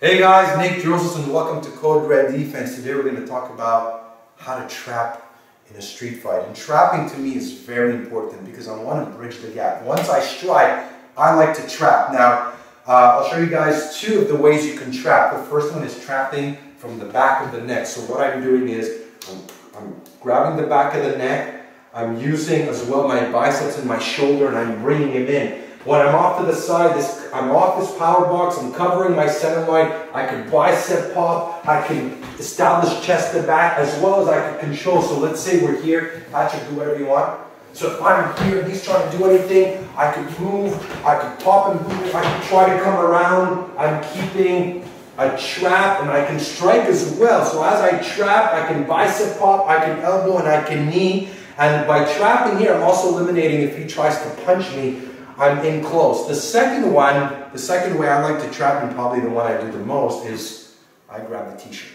Hey guys, Nick Joseph and welcome to Code Red Defense. Today we're going to talk about how to trap in a street fight. And trapping to me is very important because I want to bridge the gap. Once I strike, I like to trap. Now, I'll show you guys two of the ways you can trap. The first one is trapping from the back of the neck. So what I'm doing is I'm grabbing the back of the neck. I'm using as well my biceps and my shoulder and I'm bringing him in. When I'm off to the side, I'm off this power box, I'm covering my center line, I can bicep pop, I can establish chest to back, as well as I can control. So let's say we're here, Patrick, do whatever you want. So if I'm here and he's trying to do anything, I could move, I could pop and move, I can try to come around, I'm keeping a trap and I can strike as well. So as I trap, I can bicep pop, I can elbow and I can knee. And by trapping here, I'm also eliminating if he tries to punch me, I'm in close. The second way I like to trap, and probably the one I do the most, is I grab the t-shirt.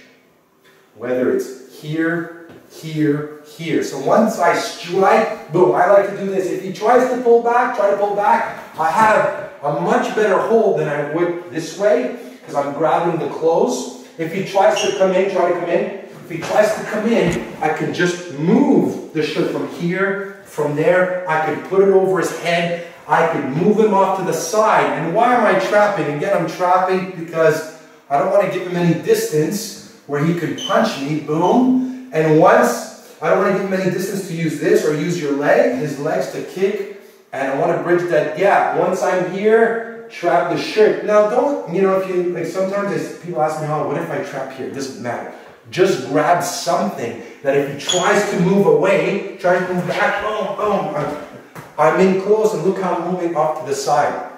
Whether it's here, here, here. So once I strike, boom, I like to do this. If he tries to pull back, I have a much better hold than I would this way, because I'm grabbing the close. If he tries to come in, try to come in. If he tries to come in, I can just move the shirt from here, from there. I can put it over his head. I could move him off to the side. And why am I trapping? Again, I'm trapping because I don't want to give him any distance where he could punch me, boom. And once, I don't want to give him any distance to use this or use his legs to kick. And I want to bridge that gap. Once I'm here, trap the shirt. Now don't, if you, like sometimes people ask me, oh, what if I trap here? It doesn't matter. Just grab something that if he tries to move away, tries to move back, boom, boom. I'm in close and look how I'm moving off to the side.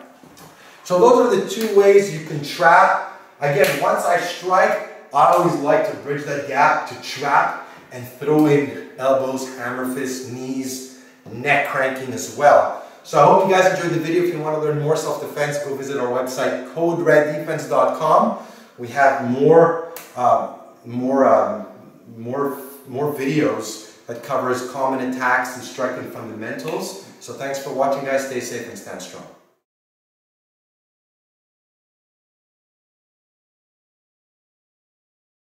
So those are the two ways you can trap. Again, once I strike, I always like to bridge that gap to trap and throw in elbows, hammer fists, knees, neck cranking as well. So I hope you guys enjoyed the video. If you want to learn more self-defense, go visit our website, codereddefense.com. We have more videos that covers common attacks and striking fundamentals. So thanks for watching, guys. Stay safe and stand strong.